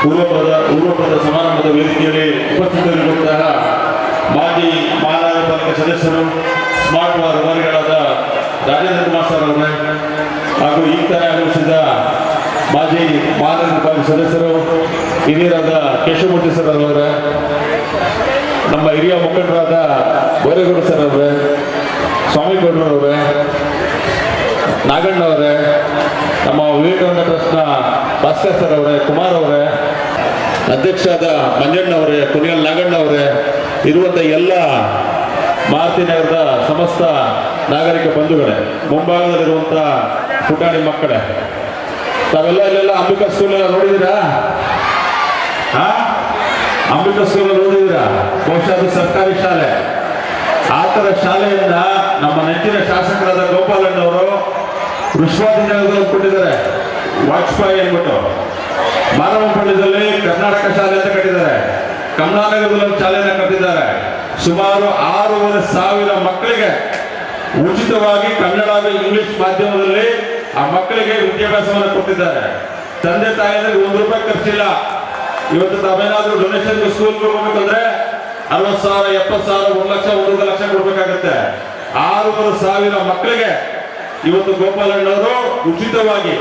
ಪೂರ್ವಪದ ಸಮಾರಂಭದ ವೇದಿಕೆಯಲ್ಲಿ ಉಪಸ್ಥಿತರಿರುವಂತಹ ಮಾಜಿ ಮಹಾನಗರ ಪಾಲಿಕೆ ಸದಸ್ಯರು ಸ್ಮಾರ್ಟ್ ವಾರ್ಗಳಾದ ರಾಜೇಂದ್ರ ಕುಮಾರ್ ಸರ್ ಅವರೇ ಹಾಗೂ ಈಗ ತಾನೇ ಆಗಮಿಸಿದ ಮಾಜಿ ಮಹಾನಗರ ಪಾಲಿಕೆ ಸದಸ್ಯರು ಹಿರಿಯರಾದ ಕೇಶವಮೂರ್ತಿ ಸರ್ ಅವರೇ, ನಮ್ಮ ಹಿರಿಯ ಮುಖಂಡರಾದ ಬೋರೇಗೌಡ ಸರ್ ಅವರೇ, ಸ್ವಾಮಿಗೌಡರವರೇ, ನಾಗಣ್ಣವರೇ, ನಮ್ಮ ವಿವೇಕಾನಂದ ಟ್ರಸ್ಟ್ನ ಭಾಸ್ಕರ್ ಸರ್ ಅವರೇ, ಕುಮಾರ್ ಅವರೇ, ಅಧ್ಯಕ್ಷರಾದ ಮಂಜಣ್ಣವರೇ, ಕುನಿಯಲ್ ನಾಗಣ್ಣವರೇ, ಇರುವಂಥ ಎಲ್ಲ ಮಾರುತಿ ನಗರದ ಸಮಸ್ತ ನಾಗರಿಕ ಬಂಧುಗಳೇ, ಮುಂಭಾಗದಲ್ಲಿರುವಂಥ ಪುಟಾಣಿ ಮಕ್ಕಳೇ, ತಾವೆಲ್ಲ ಇಲ್ಲೆಲ್ಲ ಅಂಬಿಕಾ ಸ್ಕೂಲೆಲ್ಲ ನೋಡಿದ್ದೀರಾ? ಅಂಬಿಕಾ ಸ್ಕೂಲ್ ನೋಡಿದ್ದೀರಾ? ಬಹುಶಃ ಅದು ಸರ್ಕಾರಿ ಶಾಲೆ. ಆ ಥರ ಶಾಲೆಯನ್ನ ನಮ್ಮ ನೆಚ್ಚಿನ ಶಾಸಕರಾದ ಗೋಪಾಲಣ್ಣವರು ವಿಶ್ವವಿದ್ಯಾಲಯದಲ್ಲಿ ಕೊಟ್ಟಿದ್ದಾರೆ. ವಾಜಪೇಯಿ ಅಂದ್ಬಿಟ್ಟು ಮಾನವಪಳ್ಳಿಯಲ್ಲಿ ಕರ್ನಾಟಕ ಶಾಲೆ ಅಂತ ಕಟ್ಟಿದ್ದಾರೆ. ಕಮಲಾನಗರದಲ್ಲಿ ಶಾಲೆಯನ್ನು ಕಟ್ಟಿದ್ದಾರೆ. ಸುಮಾರು 6,500 ಮಕ್ಕಳಿಗೆ ಉಚಿತವಾಗಿ ಕನ್ನಡ ಇಂಗ್ಲಿಷ್ ಮಾಧ್ಯಮದಲ್ಲಿ ಆ ಮಕ್ಕಳಿಗೆ ವಿದ್ಯಾಭ್ಯಾಸವನ್ನು ಕೊಟ್ಟಿದ್ದಾರೆ. ತಂದೆ ತಾಯಿಗಳಿಗೆ ₹1 ಖರ್ಚಿಲ್ಲ. ಇವತ್ತು ತಾವೇನಾದ್ರೂ ಡೊನೇಷನ್ ಸ್ಕೂಲ್ಗೆ ಹೋಗ್ಬೇಕಂದ್ರೆ 60,000, 70,000, 1 ಲಕ್ಷ, 1 ಲಕ್ಷ ಕೊಡ್ಬೇಕಾಗುತ್ತೆ. 6,500 ಮಕ್ಕಳಿಗೆ ಇವತ್ತು ಗೋಪಾಲಣ್ಣವರು ಉಚಿತವಾಗಿ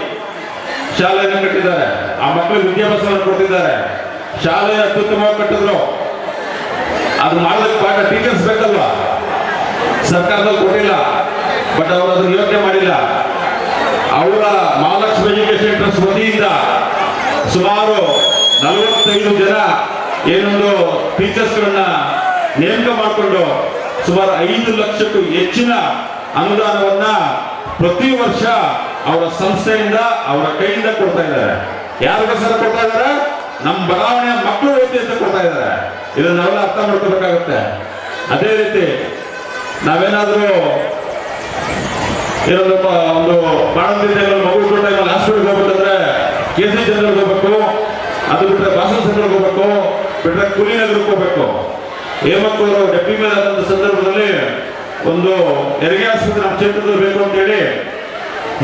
ಶಾಲೆಯನ್ನು ಕಟ್ಟಿದ್ದಾರೆ. ಆ ಮಕ್ಕಳಿಗೆ ವಿದ್ಯಾಭ್ಯಾಸವನ್ನು ಕೊಟ್ಟಿದ್ದಾರೆ. ಶಾಲೆಯ ಅತ್ಯುತ್ತಮವಾಗಿ ಕಟ್ಟಿದ್ರು. ಅದು ಮಾಡೋದಕ್ಕೆ ಪಾಠ ಟೀಚರ್ಸ್ ಬೇಕಲ್ವಾ? ಸರ್ಕಾರದಲ್ಲಿ ಕೊಟ್ಟಿಲ್ಲ, ಬಟ್ ಅವರು ಅದನ್ನು ಯೋಚನೆ ಮಾಡಿಲ್ಲ. ಅವರ ಮಹಾಲಕ್ಷ್ಮಿ ಎಜುಕೇಶನ್ ಟ್ರಸ್ಟ್ ವತಿಯಿಂದ ಸುಮಾರು 45 ಜನ ಏನೊಂದು ಟೀಚರ್ಸ್ಗಳನ್ನ ನೇಮಕ ಮಾಡಿಕೊಂಡು ಸುಮಾರು 5 ಲಕ್ಷಕ್ಕೂ ಹೆಚ್ಚಿನ ಅನುದಾನವನ್ನ ಪ್ರತಿ ವರ್ಷ ಅವರ ಸಂಸ್ಥೆಯಿಂದ ಅವರ ಕೈಯಿಂದ ಕೊಡ್ತಾ ಇದ್ದಾರೆ. ಯಾರಿಗೋಸ್ಕರ ಕೊಡ್ತಾ ಇದ್ದಾರೆ? ನಮ್ಮ ಬಡಾವಣೆಯ ಮಕ್ಕಳು ಓದಿ ಅಂತ ಕೊಡ್ತಾ ಇದ್ದಾರೆ. ಇದನ್ನೆಲ್ಲ ಅರ್ಥ ಮಾಡ್ಕೋಬೇಕಾಗುತ್ತೆ. ಅದೇ ರೀತಿ ನಾವೇನಾದ್ರೂ ಏನೊಂದಪ್ಪ ಒಂದು ಬಾಣಂತಿದ್ದಲ್ಲಿ ಮಗು ಹುಟ್ಟೋ ಟೈಮಲ್ಲಿ ಹಾಸ್ಪಿಟಲ್ಗೆ ಹೋಗ್ಬೇಕಂದ್ರೆ KC ಜನರಲ್ ಹೋಗ್ಬೇಕು, ಅದು ಬಿಟ್ಟರೆ ಭಾಷಣ ಸೆಂಟರ್ಗೆ ಹೋಗ್ಬೇಕು, ಬಿಟ್ಟರೆ ಕುಲಿನಗರಕ್ಕೆ ಹೋಗ್ಬೇಕು. ಹೇಮಕ್ಕವರು ಡೆಪ್ಪಿ ಮೇಲೆ ಆದಂಥ ಸಂದರ್ಭದಲ್ಲಿ ಒಂದು ಹೆರಿಗೆ ಆಸ್ಪತ್ರೆ ನಮ್ಮ ಕ್ಷೇತ್ರದಲ್ಲಿ ಬೇಕು ಅಂತೇಳಿ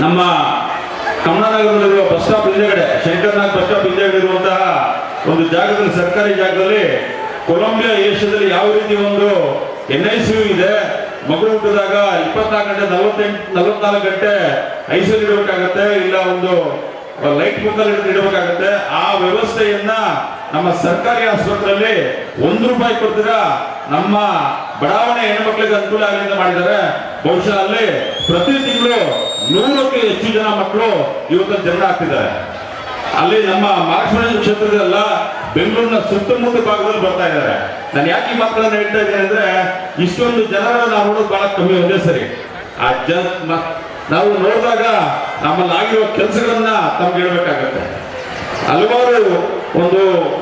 ನಮ್ಮ ಕಮಲಾನಗರದಲ್ಲಿರುವ ಬಸ್ ಸ್ಟಾಪ್ ಹಿಂದೆಗಡೆ, ಶಂಕರ್ನಾಗ್ ಬಸ್ ಸ್ಟಾಪ್ ಹಿಂದೆಗಡೆ ಇರುವಂತಹ ಒಂದು ಜಾಗದಲ್ಲಿ, ಸರ್ಕಾರಿ ಜಾಗದಲ್ಲಿ ಕೊಲಂಬಿಯಾ ಏಷ್ಯಾದಲ್ಲಿ ಯಾವ ರೀತಿ ಒಂದು NICU ಇದೆ, ಮಗು ಹುಟ್ಟಿದಾಗ 24 ಗಂಟೆ 44 ಗಂಟೆ ICU ಇಡಬೇಕಾಗತ್ತೆ, ಇಲ್ಲ ಒಂದು ಲೈಟ್ ಬುಕ್ಕಲ್ಲಿ ಇಡಬೇಕಾಗತ್ತೆ. ಆ ವ್ಯವಸ್ಥೆಯನ್ನ ನಮ್ಮ ಸರ್ಕಾರಿ ಆಸ್ಪತ್ರೆಯಲ್ಲಿ ₹1 ಕೊಡ್ತೀರಾ ನಮ್ಮ ಬಡಾವಣೆ ಹೆಣ್ಮಕ್ಳಿಗೆ ಅನುಕೂಲ ಆಗಲಿಂದ ಮಾಡಿದ್ದಾರೆ. ಬಹುಶಃ ಅಲ್ಲಿ ಪ್ರತಿ ತಿಂಗಳು 100ಕ್ಕೂ ಹೆಚ್ಚು ಜನ ಮಕ್ಕಳು ಇವತ್ತು ಜನನ ಆಗ್ತಿದ್ದಾರೆ. ಅಲ್ಲಿ ನಮ್ಮ ಮಹಾರಾಷ್ಟ್ರ ಕ್ಷೇತ್ರದಲ್ಲ, ಬೆಂಗಳೂರಿನ ಸುತ್ತಮುತ್ತ ಭಾಗದಲ್ಲಿ ಬರ್ತಾ ಇದ್ದಾರೆ. ನಾನು ಯಾಕೆ ಈ ಮಕ್ಕಳನ್ನ ಹೇಳ್ತಾ ಇದ್ದೇನೆ ಅಂದ್ರೆ, ಇಷ್ಟೊಂದು ಜನರನ್ನ ನಾವು ನೋಡೋದು ಬಹಳ ಕಮ್ಮಿ. ಒಂದೇ ಸರಿ ಆ ನಾವು ನೋಡಿದಾಗ ನಮ್ಮಲ್ಲಿ ಆಗಿರುವ ಕೆಲಸಗಳನ್ನ ತಮ್ಗೆ ಹೇಳ್ಬೇಕಾಗತ್ತೆ. ಹಲವಾರು ಒಂದು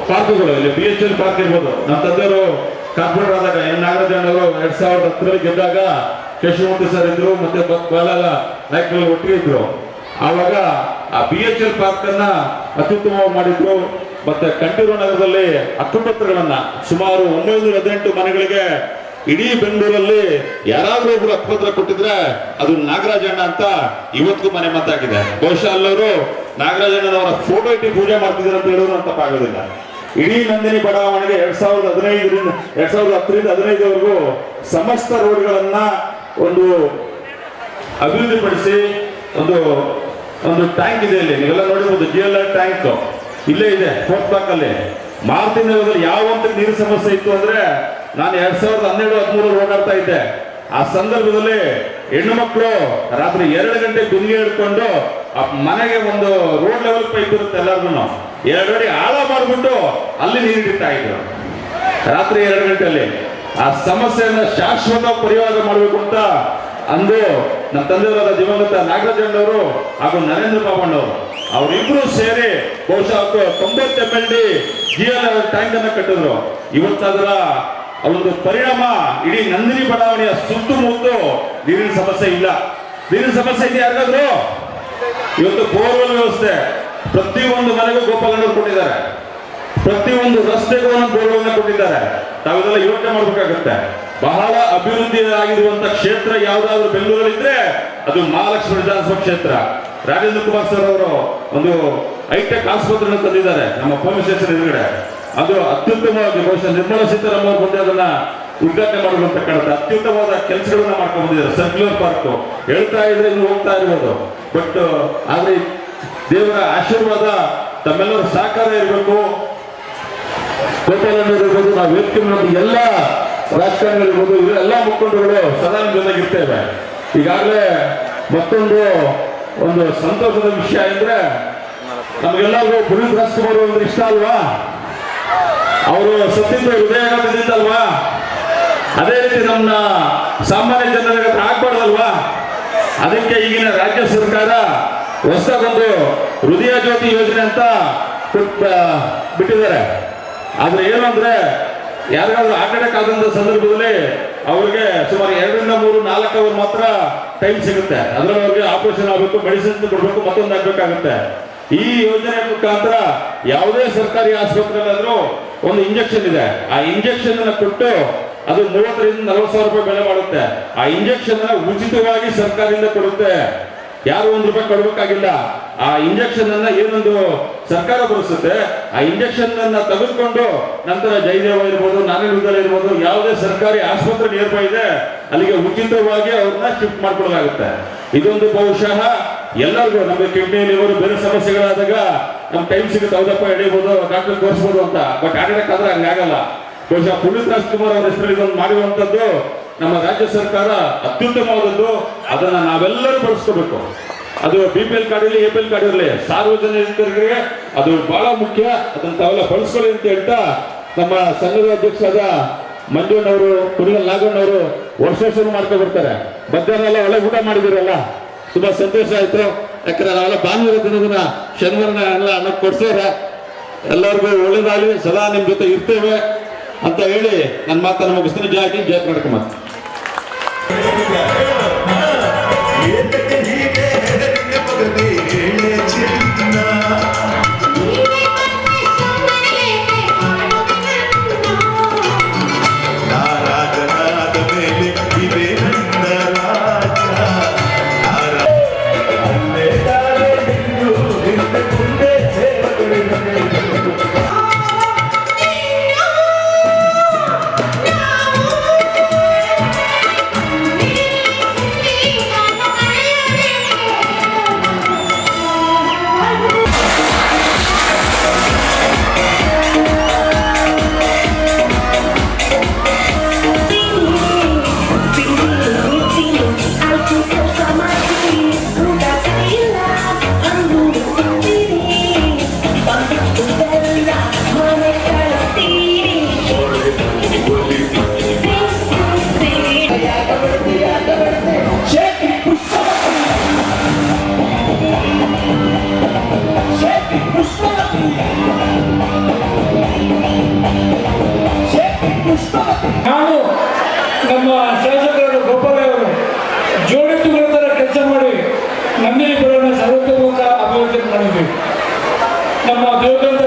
ಪಾರ್ಕ್ಗಳು, ಇಲ್ಲಿ BHL ಪಾರ್ಕ್ ಇರ್ಬೋದು. ನಮ್ಮ ತಂದೆಯವರು ಕಾರ್ಪೊರೇಟರ್ ಆದಾಗ ನಾಗರಾಜಣ್ಣವರು 2010ರಲ್ಲಿ ಗೆದ್ದಾಗ ಕೇಶವಮೂರ್ತಿ ಸರ್ ಇದ್ರು, ಮತ್ತೆ ಬಾಲಲ ನಾಯಕರು ಒಟ್ಟಿಗೆ ಇದ್ರು. ಆವಾಗ ಆ BHL ಪಾರ್ಕ್ ಅನ್ನ ಅತ್ಯುತ್ತಮವಾಗಿ ಮಾಡಿದ್ರು. ಮತ್ತೆ ಕಂಠೀರವ ನಗರದಲ್ಲಿ ಹಕ್ಕುಪತ್ರಗಳನ್ನ ಸುಮಾರು 918 ಮನೆಗಳಿಗೆ ಇಡೀ ಬೆಂಗಳೂರಲ್ಲಿ ಯಾರಾದ್ರೂ ಒಬ್ರು ಹಕ್ಕುಪತ್ರ ಕೊಟ್ಟಿದ್ರೆ ಅದು ನಾಗರಾಜಣ್ಣ ಅಂತ ಇವತ್ತಿಗೂ ಮನೆ ಮಾತಾಗಿದೆ. ಬಹುಶಃ ಅಲ್ಲವರು ನಾಗರಾಜಣ್ಣನವರ ಫೋಟೋ ಇಟ್ಟು ಪೂಜೆ ಮಾಡ್ತಿದ್ದಾರೆ ಅಂತ ಹೇಳೋರು ಅಂತ ಆಗೋದಿಲ್ಲ. ಇಡೀ ನಂದಿನಿ ಬಡಾವಣೆಗೆ 2010ರಿಂದ 15ವರೆಗೂ ಸಮಸ್ತ ರೋಡ್ಗಳನ್ನ ಒಂದು ಅಭಿವೃದ್ಧಿಪಡಿಸಿ ಒಂದು ಟ್ಯಾಂಕ್ ಇದೆ. ಇಲ್ಲಿ ನೀವೆಲ್ಲ ನೋಡಿರ್ಬೋದು, GLR ಟ್ಯಾಂಕ್ ಇಲ್ಲೇ ಇದೆ 4th ಬ್ಲಾಕ್ ಅಲ್ಲಿ. ಮಾರುತಿ ನಗರದಲ್ಲಿ ಯಾವಂತ ನೀರು ಸಮಸ್ಯೆ ಇತ್ತು ಅಂದ್ರೆ, ನಾನು 2012-13 ಓಡಾಡ್ತಾ ಇದ್ದೆ. ಆ ಸಂದರ್ಭದಲ್ಲಿ ಹೆಣ್ಣು ಮಕ್ಕಳು ರಾತ್ರಿ 2 ಗಂಟೆ ಗುಂಡಿಗೆ ಹಿಡ್ಕೊಂಡು ಆ ಮನೆಗೆ ಒಂದು ರೋಡ್ ಲೆವೆಲ್ ಪೈಪ್ ಇರುತ್ತೆ, ಎಲ್ಲರಿಗೂ 2 ಅಡಿ ಆಳ ಮಾಡಿಬಿಟ್ಟು ಅಲ್ಲಿ ನೀರು ಇಡ್ತಾ ಇದ್ರು ರಾತ್ರಿ 2 ಗಂಟೆಯಲ್ಲಿ. ಆ ಸಮಸ್ಯೆಯನ್ನ ಶಾಶ್ವತ ಪರಿಹಾರ ಮಾಡಬೇಕು ಅಂತ ಅಂದು ನಮ್ಮ ತಂದೆಯವರಾದ ದಿವಂಗತ ನಾಗರಾಜಣ್ಣವರು ಹಾಗೂ ನರೇಂದ್ರ ಬಾಬಣ್ಣವರು ಅವರಿಬ್ರು ಸೇರಿ ಬಹುಶಃ 90 MLD GLR ಟ್ಯಾಂಕ್ ಅನ್ನ ಕಟ್ಟಿದ್ರು. ಇವತ್ತದರ ಒಂದು ಪರಿಣಾಮ ಇಡೀ ನಂದಿನಿ ಬಡಾವಣೆಯ ಸುತ್ತಮುತ್ತ ನೀರಿನ ಸಮಸ್ಯೆ ಇಲ್ಲ. ನೀರಿನ ಸಮಸ್ಯೆ ಇದೆ ಯಾರಿಗಾದ್ರು? ಇವತ್ತು ಬೋರ್ವೆಲ್ ವ್ಯವಸ್ಥೆ ಪ್ರತಿಯೊಂದು ಮನೆಗೂ ಗೋಪಾಲಣ್ಣವರು ಕೊಟ್ಟಿದ್ದಾರೆ. ಪ್ರತಿಯೊಂದು ರಸ್ತೆಗೂ ಬೋರ್ವೆಲ್ ಕೊಟ್ಟಿದ್ದಾರೆ. ತಾವೆಲ್ಲ ಯೋಚನೆ ಮಾಡಬೇಕಾಗುತ್ತೆ. ಬಹಳ ಅಭಿವೃದ್ಧಿ ಆಗಿರುವಂತ ಕ್ಷೇತ್ರ ಯಾವ್ದಾದ್ರು ಬೆಂಗಳೂರಲ್ಲಿ ಇದ್ರೆ ಅದು ಮಹಾಲಕ್ಷ್ಮಿ ವಿಧಾನಸಭಾ ಕ್ಷೇತ್ರ. ರಾಜೇಂದ್ರ ಕುಮಾರ್ ಸರ್ ಅವರು ಒಂದು ಹೈಟೆಕ್ ಆಸ್ಪತ್ರೆ ತಂದಿದ್ದಾರೆ ನಮ್ಮ ಪೊಲೀಸ್ ಸ್ಟೇಷನ್ ಎದುರುಗಡೆ. ಅದು ಅತ್ಯುತ್ತಮವಾಗಿ ಬಹುಶಃ ನಿರ್ಮಲಾ ಸೀತಾರಾಮನ್ ಅವರು ಬಂದು ಅದನ್ನ ಉದ್ಘಾಟನೆ ಮಾಡುವಂತ ಕಾಣುತ್ತೆ. ಅತ್ಯುತ್ತಮವಾದ ಕೆಲಸಗಳನ್ನ ಮಾಡ್ಕೊಂಡು ಬಂದಿದ್ದಾರೆ. ಸರ್ಕ್ಯುಲರ್ ಪಾರ್ಕ್ ಹೇಳ್ತಾ ಇದ್ರೆ ಇನ್ನು ಹೋಗ್ತಾ ಇರ್ಬೋದು. ಬಟ್ ಆದ್ರೆ ದೇವರ ಆಶೀರ್ವಾದ ತಮ್ಮೆಲ್ಲರ ಸಹಕಾರ ಇರಬೇಕು. ಇರ್ಬೋದು, ನಾವು ವೇದಿಕೆ ಎಲ್ಲ ರಾಜಕಾರಣಿಗಳಿರ್ಬೋದು, ಎಲ್ಲ ಮುಖಂಡರುಗಳು ಸದಾ ನಿಮ್ಮ ಜೊತೆಗಿರ್ತೇವೆ. ಈಗಾಗಲೇ ಮತ್ತೊಂದು ಒಂದು ಸಂತೋಷದ ವಿಷಯ ಅಂದ್ರೆ ನಮಗೆಲ್ಲರಿಗೂ ಪುನೀತ್ ರಾಜ್ಕುಮಾರ್ ಅಂದ್ರೆ ಇಷ್ಟ ಅಲ್ವಾ? ಅವರು ಸತ್ತಿದ್ದು ಹೃದಯಾಘಾತದಿಂದಲ್ವಾ? ಅದೇ ರೀತಿ ನಮ್ಮ ಸಾಮಾನ್ಯ ಜನರಿಗೆ ಆಗ್ಬಾರ್ದಲ್ವಾ? ಅದಕ್ಕೆ ಈಗಿನ ರಾಜ್ಯ ಸರ್ಕಾರ ಹೊಸದೊಂದು ಹೃದಯ ಜ್ಯೋತಿ ಯೋಜನೆ ಅಂತ ಬಿಟ್ಟಿದ್ದಾರೆ. ಆದ್ರೆ ಏನು ಅಂದ್ರೆ ಯಾರಿಗಾದ್ರೂ ಅಟ್ಯಾಕ್ ಆದಂತ ಸಂದರ್ಭದಲ್ಲಿ ಅವ್ರಿಗೆ ಸುಮಾರು 2 ರಿಂದ 3, 4 ಅವರ್ ಮಾತ್ರ ಟೈಮ್ ಸಿಗುತ್ತೆ. ಅದ್ರಲ್ಲಿ ಅವ್ರಿಗೆ ಆಪರೇಷನ್ ಆಗಬೇಕು, ಮೆಡಿಸಿನ್ ಕೊಡ್ಬೇಕು, ಮತ್ತೊಂದು ಆಗ್ಬೇಕಾಗುತ್ತೆ. ಈ ಯೋಜನೆ ಮುಖಾಂತರ ಯಾವುದೇ ಸರ್ಕಾರಿ ಆಸ್ಪತ್ರೆಯಲ್ಲಾದ್ರೂ ಒಂದು ಇಂಜೆಕ್ಷನ್ ಇದೆ. ಆ ಇಂಜೆಕ್ಷನ್ ಅನ್ನ ಕೊಟ್ಟು ಅದು 30 ರಿಂದ 40 ಸಾವಿರ ರೂಪಾಯಿ ಬೆಲೆ ಮಾಡುತ್ತೆ. ಆ ಇಂಜೆಕ್ಷನ್ ಅನ್ನ ಉಚಿತವಾಗಿ ಸರ್ಕಾರದಿಂದ ಕೊಡುತ್ತೆ. ಯಾರು 1 ರೂಪಾಯಿ ಕೊಡಬೇಕಾಗಿಲ್ಲ. ಆ ಇಂಜೆಕ್ಷನ್ ಅನ್ನ ಏನೊಂದು ಸರ್ಕಾರ ಬರೆಸುತ್ತೆ, ಆ ಇಂಜೆಕ್ಷನ್ ಅನ್ನ ತೆಗೆದುಕೊಂಡು ನಂತರ ಜಯದೇವ ಇರ್ಬೋದು, ನಾರಾಯಣಗುಡ್ಡ ಇರ್ಬೋದು, ಯಾವುದೇ ಸರ್ಕಾರಿ ಆಸ್ಪತ್ರೆ ನಿಯರ್ ಬೈ ಇದೆ ಅಲ್ಲಿಗೆ ಉಚಿತವಾಗಿ ಅವ್ರನ್ನ ಶಿಫ್ಟ್ ಮಾಡ್ಕೊಳ್ಳಲಾಗುತ್ತೆ. ಇದೊಂದು ಬಹುಶಃ ಎಲ್ಲರಿಗೂ ನಮಗೆ ಕಿಡ್ನಿ ಲಿವರ್ ಬೇರೆ ಸಮಸ್ಯೆಗಳಾದಾಗ ನಮ್ ಟೈಮ್ ಸಿಗುತ್ತೆ, ಹೌದಪ್ಪ ಎಳಿಬಹುದು, ಡಾಕ್ಟರ್ ತೋರಿಸಬಹುದು ಅಂತ. ಬಟ್ ಅಟ್ಯಾಕ್ ಆದ್ರೆ ಹಂಗಾಗಲ್ಲ. ಬಹುಶಃ ಪುನೀತ್ ರಾಜ್ಕುಮಾರ್ ಅವರ ಹೆಸರಲ್ಲಿ ಇದೊಂದು ಮಾಡಿರುವಂತದ್ದು ನಮ್ಮ ರಾಜ್ಯ ಸರ್ಕಾರ ಅತ್ಯುತ್ತಮವಾದದ್ದು. ಅದನ್ನ ನಾವೆಲ್ಲರೂ ಬಳಸ್ಕೋಬೇಕು. ಅದು BPL ಕಾರ್ಡ್ ಇರಲಿ, APL ಕಾರ್ಡ್ ಇರಲಿ, ಸಾರ್ವಜನಿಕರಿಗೆ ಅದು ಬಹಳ ಮುಖ್ಯ. ಅದನ್ನ ತಾವೆಲ್ಲ ಬಳಸ್ಕೊಳ್ಳಿ ಅಂತ ಹೇಳ್ತಾ ನಮ್ಮ ಸಂಘದ ಅಧ್ಯಕ್ಷರಾದ ಮಂಜುಣ್ಣವರು, ಕುಣಿಗಲ್ ನಾಗಣ್ಣವರು ವರ್ಷ ಮಾಡ್ಕೊ ಬರ್ತಾರೆ. ಮಧ್ಯಾಹ್ನ ಎಲ್ಲ ಒಳ್ಳೆ ಊಟ ಮಾಡಿದಿರಲ್ಲ, ತುಂಬಾ ಸಂತೋಷ ಆಯ್ತು. ಯಾಕಂದ್ರೆ ನಾವೆಲ್ಲ ಭಾನುವಾರ ದಿನದನ್ನ ಶನಿವಾರ ಎಲ್ಲ ಅನ್ನ ಕೊಡ್ಸೋರೆ. ಎಲ್ಲರಿಗೂ ಒಳ್ಳೇದಾಗಲಿ, ಸದಾ ನಿಮ್ ಜೊತೆ ಇರ್ತೇವೆ ಅಂತ ಹೇಳಿ ನನ್ನ ಮಾತನ್ನು ಮುಗಿಸ್ತೀನಿ. ಜಯ ಕರ್ನಾಟಕ ಮಾತು. ನಾನು ನಮ್ಮ ಶಾಸಕರಾದ ಗೋಪಾಲಯ್ಯವರು ಜೋಡೆತ್ತುಗಳ ಥರ ಕೆಲಸ ಮಾಡಿ ನಂದಿನಿ ಬರೋಣ ಸರ್ವತೋಮುಖ ಅಭಿವೃದ್ಧಿ ಮಾಡಿದ್ವಿ. ನಮ್ಮ ದೇವದಂತ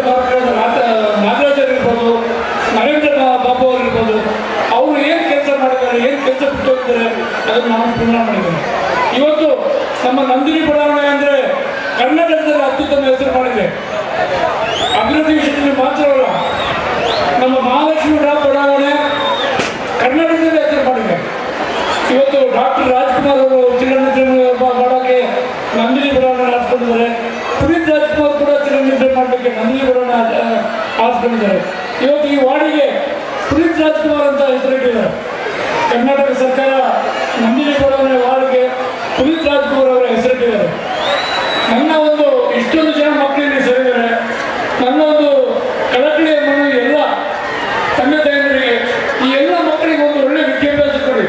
ನಾಗರಾಜರ್ ಇರ್ಬೋದು, ನರೇಂದ್ರ ಬಾಬು ಅವರು ಇರ್ಬೋದು, ಅವರು ಏನು ಕೆಲಸ ಮಾಡಿದ್ದಾರೆ, ಏನು ಕೆಲಸ ಬಿಟ್ಟು ಹೋಗಿದ್ದಾರೆ ಅದನ್ನು ನಾವು ಪೂರ್ಣ ಮಾಡಿದ್ದೇವೆ. ಇವತ್ತು ನಮ್ಮ ನಂದಿನಿ ಬಡಾವಣೆ ಅಂದರೆ ಕರ್ನಾಟಕದಲ್ಲಿ ಅತ್ಯುತ್ತಮ ಹೆಸರು ಮಾಡಿದೆ. ಅಭಿವೃದ್ಧಿ ವಿಷಯದಲ್ಲಿ ಮಾತ್ರವಲ್ಲ, ನಮ್ಮ ಮಹಾಲಕ್ಷ್ಮಿ ಬಡಾವಣೆ ಕರ್ನಾಟಕದಲ್ಲಿ ಹೆಸರು ಮಾಡಿದೆ. ಇವತ್ತು ಡಾಕ್ಟರ್ ರಾಜ್ಕುಮಾರ್ ಅವರು ಚಿರಂಜೀವಿ ಮಾಡೋಕ್ಕೆ ನಂದಿನಿ ಬಡಾವಣೆ ಹಾಸ್ಕೊಂಡಿದ್ದಾರೆ. ಪುನೀತ್ ರಾಜ್ಕುಮಾರ್ ಕೂಡ ಚಿರಂಜೀವಿ ಮಾಡಲಿಕ್ಕೆ ನಂದಿನಿ ಬಡಾವಣೆ ಹಾಸ್ಕೊಂಡಿದ್ದಾರೆ. ಇವತ್ತು ಈ ವಾರ್ಡಿಗೆ ಪುನೀತ್ ರಾಜ್ಕುಮಾರ್ ಅಂತ ಹೆಸರಿಟ್ಟಿದ್ದಾರೆ. ಕರ್ನಾಟಕ ಸರ್ಕಾರ ನಂದಿನಿ ಬಡಾವಣೆ ವಾರ್ಡ್ಗೆ ಪುನೀತ್ ರಾಜ್ಕುಮಾರ್ ಅವರ ಹೆಸರಿಟ್ಟಿದ್ದಾರೆ. ನನ್ನ ಒಂದು ಇಷ್ಟೊಂದು ಜನ ಮಕ್ಕಳಿಗೆ ಸೇರಿದ್ದಾರೆ. ನನ್ನ ಒಂದು ಕಳಕಳಿಯ ಮಣ್ಣು ಎಲ್ಲ ತಂದೆ ತಾಯಂದರಿಗೆ, ಈ ಎಲ್ಲ ಮಕ್ಕಳಿಗೆ ಒಂದು ಒಳ್ಳೆ ವಿದ್ಯಾಭ್ಯಾಸ ಕೊಡಿ.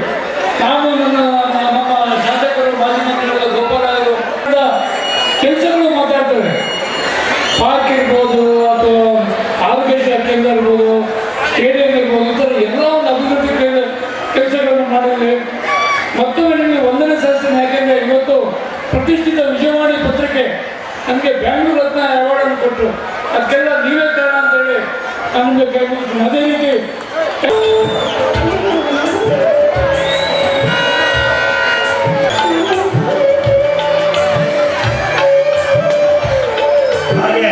ನಾನು ನಮ್ಮ ಶಾಸಕರು, ಮಾಜಿ ಮಂತ್ರಿಗಳು, ಗೋಪಾಲರು ಕೆಲಸಗಳು ಮಾತಾಡ್ತೇವೆ. ಪಾರ್ಕ್ ಇರ್ಬೋದು, ಅಥವಾ ಆರೋಗ್ಯ ಕೇಂದ್ರ ಇರ್ಬೋದು, ಸ್ಟೇಡಿಯಂ ಇರ್ಬೋದು, ಈ ಥರ ಎಲ್ಲ ಒಂದು ಅಭಿವೃದ್ಧಿ ಕೆಲಸಗಳನ್ನು ಮಾಡಿದ್ವಿ. ಮತ್ತೊಮ್ಮೆ ನಿಮಗೆ ವಂದನೆ ಸಲ್ಲಿಸ್ತೀನಿ. ಯಾಕೆಂದರೆ ಇವತ್ತು ಪ್ರತಿಷ್ಠಿತ ವಿಜಯವಾಣಿ ಪತ್ರಿಕೆ ನಮಗೆ ಬ್ಯಾಂಗ್ಳೂರು ರತ್ನ ಅವಾರ್ಡನ್ನು ಕೊಟ್ಟರು. ಅದಕ್ಕೆಲ್ಲ ನೀವೇ ಕಾರಣ ಅಂತೇಳಿ ನಾನು ನಿಮಗೆ ಕೇಳ್ಬಿಡ್ತೀನಿ. ಅದೇ ರೀತಿ ಹಾಗೆ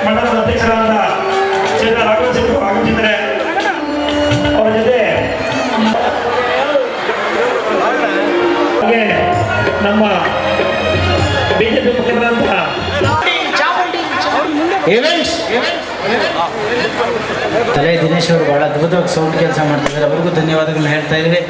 ಮಂಡಲದ ಅಧ್ಯಕ್ಷರಾದ ಚೇತನ ರಾಘವೇಂದ್ರ ಆಗಮಿಸಿದ್ದಾರೆ. ಅವರ ಜೊತೆ ಹಾಗೆ ನಮ್ಮ ಬಿಜೆಪಿ ಮುಖಂಡರಾದಂತಹ ತಲೆ ದಿನೇಶ್ ಅವರು ಬಹಳ ಅದ್ಭುತವಾಗಿ ಸೌಂಡ್ ಕೆಲಸ ಮಾಡ್ತಿದ್ದಾರೆ. ಅವ್ರಿಗೂ ಧನ್ಯವಾದಗಳನ್ನ ಹೇಳ್ತಾ ಇದ್ದೀವಿ.